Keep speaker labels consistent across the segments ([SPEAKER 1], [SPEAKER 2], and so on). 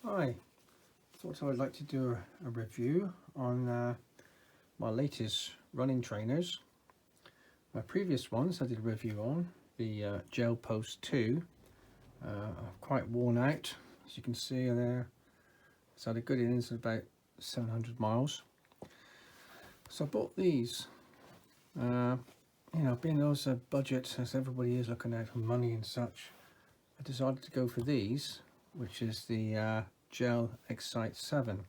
[SPEAKER 1] Hi, thought I would like to do a review on my latest running trainers. My previous ones I did a review on, the Gel Post 2, quite worn out, as you can see there. It's had a good innings of about 700 miles. So I bought these, being those a budget, as everybody is looking out for money and such, I decided to go for these, which is the Gel Excite 7.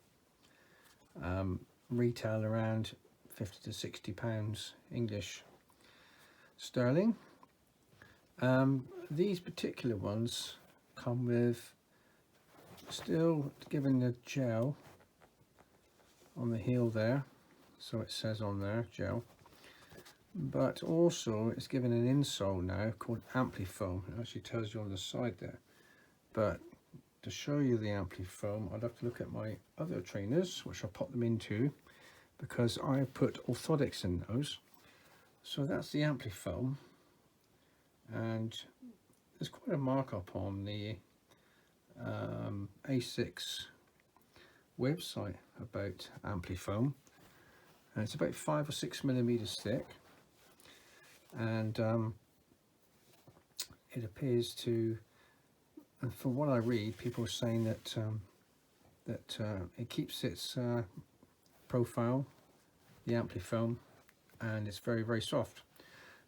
[SPEAKER 1] Retail around 50 to 60 pounds English sterling. These particular ones come with still given the gel on the heel there, so it says on there gel, but also it's given an insole now called Amplifoam. It actually tells you on the side there, but to show you the Amplifoam I'd have to look at my other trainers, which I'll pop them into, because I put orthotics in those. So that's the Amplifoam, and there's quite a markup on the ASICS website about Amplifoam, and it's about 5 or 6 millimeters thick, and it appears to, and from what I read, people are saying that it keeps its profile, the Amplifoam, and it's very, very soft.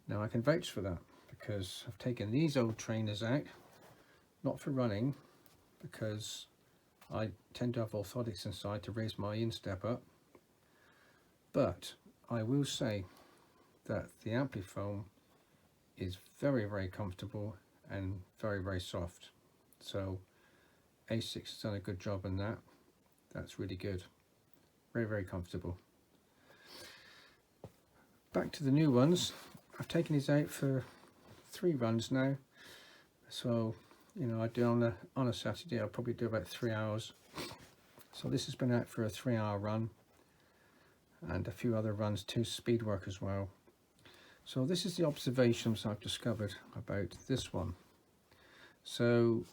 [SPEAKER 1] Now I can vouch for that because I've taken these old trainers out, not for running, because I tend to have orthotics inside to raise my instep up, but I will say that the Amplifoam is very, very comfortable and very, very soft. So ASICS has done a good job in that. That's really good. Very, very comfortable. Back to the new ones. I've taken these out for 3 runs now. So, I do on a Saturday, I'll probably do about 3 hours. So this has been out for a 3-hour run, and a few other runs too, speed work as well. So this is the observations I've discovered about this one. So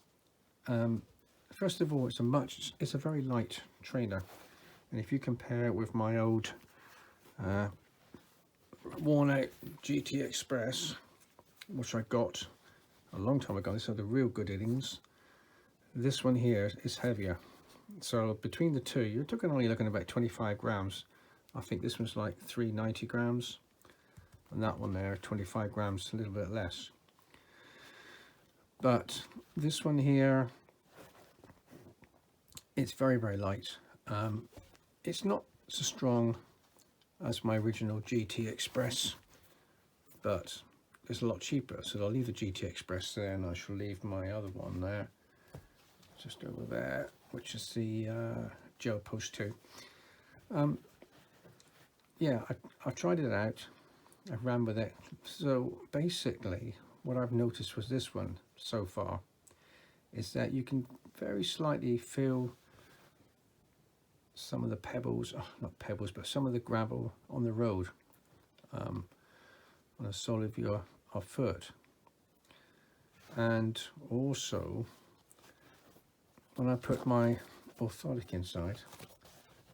[SPEAKER 1] first of all, it's a very light trainer, and if you compare it with my old worn out GT Express, which I got a long time ago, these are the real good innings, this one here is heavier. So between the two, you're only looking at about 25 grams. I think this one's like 390 grams, and that one there 25 grams, a little bit less. But this one here, it's very, very light. It's not so strong as my original GT Express, but it's a lot cheaper, so I'll leave the GT Express there, and I shall leave my other one there, just over there, which is the Gel Post 2. Yeah, I tried it out, I ran with it. So basically what I've noticed with this one so far is that you can very slightly feel some of the pebbles, not pebbles, but some of the gravel on the road, on the sole of your foot. And also when I put my orthotic inside,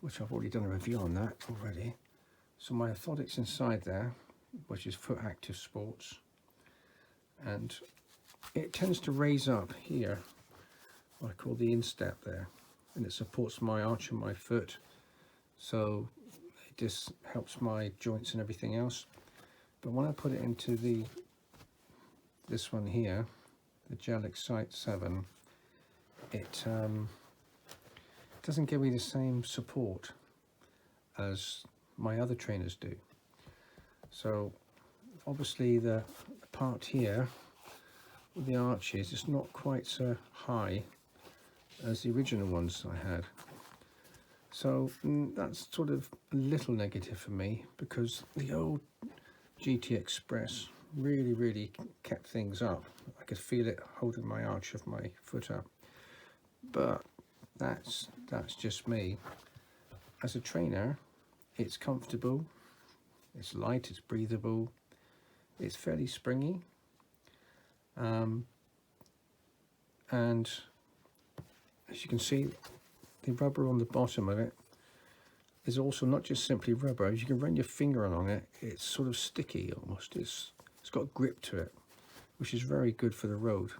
[SPEAKER 1] which I've already done a review on that already, so my orthotics inside there, which is Foot Active Sports, and it tends to raise up here what I call the instep there, and it supports my arch of my foot, so it just helps my joints and everything else. But when I put it into this one here, the Gel Excite 7, it doesn't give me the same support as my other trainers do. So obviously the part here with the arches is not quite so high as the original ones I had. So that's sort of a little negative for me, because the old GT Express really, really kept things up. I could feel it holding my arch of my foot up. But that's just me. As a trainer, it's comfortable, it's light, it's breathable, it's fairly springy, and as you can see, the rubber on the bottom of it is also not just simply rubber. As you can run your finger along it, it's sort of sticky almost. It's got grip to it, which is very good for the road.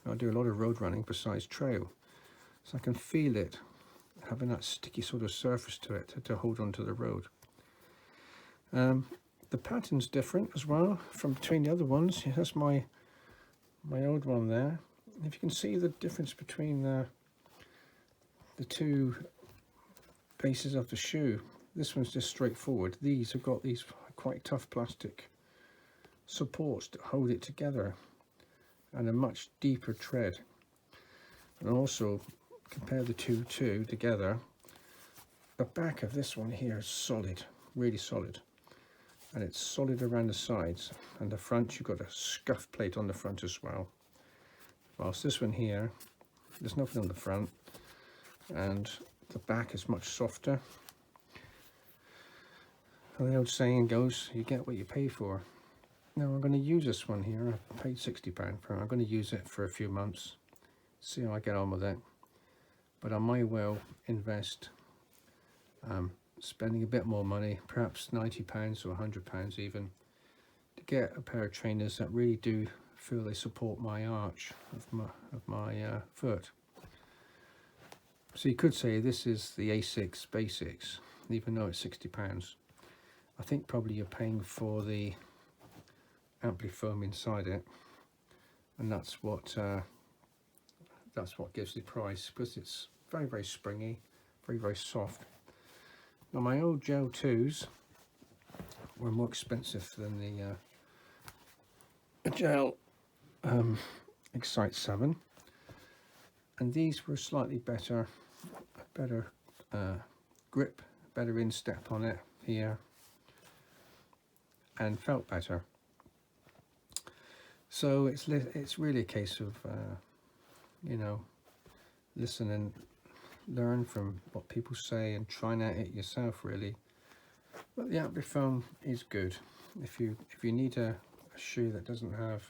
[SPEAKER 1] I do a lot of road running besides trail, so I can feel it having that sticky sort of surface to it to hold onto the road. The pattern's different as well from between the other ones. That's my old one there. If you can see the difference between the two bases of the shoe, this one's just straightforward. These have got these quite tough plastic supports that hold it together, and a much deeper tread. And also, compare the two together, the back of this one here is solid, really solid, and it's solid around the sides, and the front you've got a scuff plate on the front as well, whilst this one here, there's nothing on the front, and the back is much softer. And the old saying goes, you get what you pay for. Now I'm going to use this one here. I paid £60 for it. I'm going to use it for a few months, see how I get on with it. But I might well invest spending a bit more money, perhaps £90 or £100 even, to get a pair of trainers that really do feel they support my arch of my foot. So you could say this is the ASICS Basics, even though it's £60. I think probably you're paying for the Amplifoam inside it, and that's what gives the price, because it's very, very springy, very, very soft. Now my old Gel 2s were more expensive than the Gel Excite 7, and these were slightly better grip, better instep on it here, and felt better. So it's really a case of you know, listen and learn from what people say and trying out it yourself really. But the Amplifoam is good. If you need a shoe that doesn't have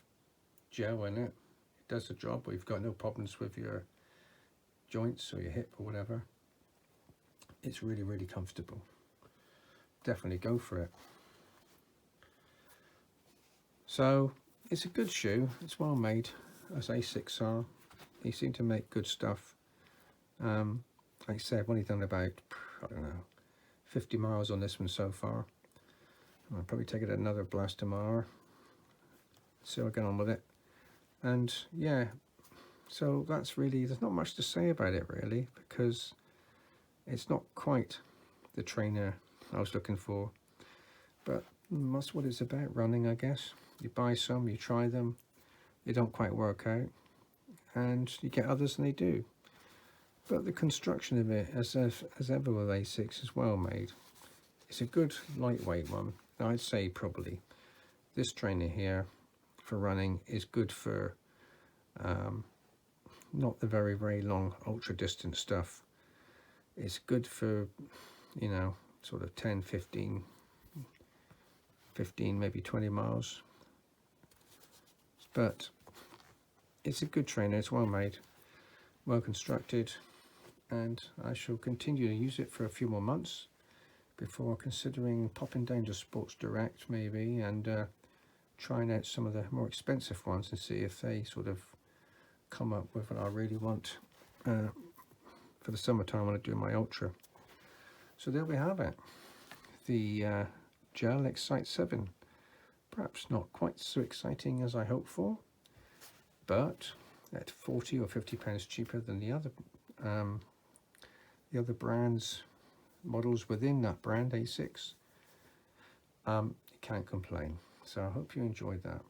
[SPEAKER 1] gel in it, it does the job, or you've got no problems with your joints or your hip or whatever, it's really, really comfortable. Definitely go for it. So it's a good shoe, it's well made, as ASICS are. They seem to make good stuff. Like I said, I've only done about, I don't know, 50 miles on this one so far. I'll probably take it another blast tomorrow, see how I get on with it. And yeah, so that's really, there's not much to say about it really, because it's not quite the trainer I was looking for, but that's what it's about, running, I guess. You buy some, you try them, they don't quite work out, and you get others and they do. But the construction of it, as ever with ASICS, is well made. It's a good lightweight one. Now I'd say probably this trainer here for running is good for not the very, very long ultra distance stuff. It's good for, you know, sort of 10, 15, maybe 20 miles. But it's a good trainer, it's well made, well constructed, and I shall continue to use it for a few more months before considering popping down to Sports Direct maybe, and trying out some of the more expensive ones and see if they sort of come up with what I really want for the summertime when I do my ultra. So there we have it, the Gel Excite 7. Perhaps not quite so exciting as I hoped for, but at 40 or 50 pounds cheaper than the other brands, models within that brand, ASICS, you can't complain. So I hope you enjoyed that.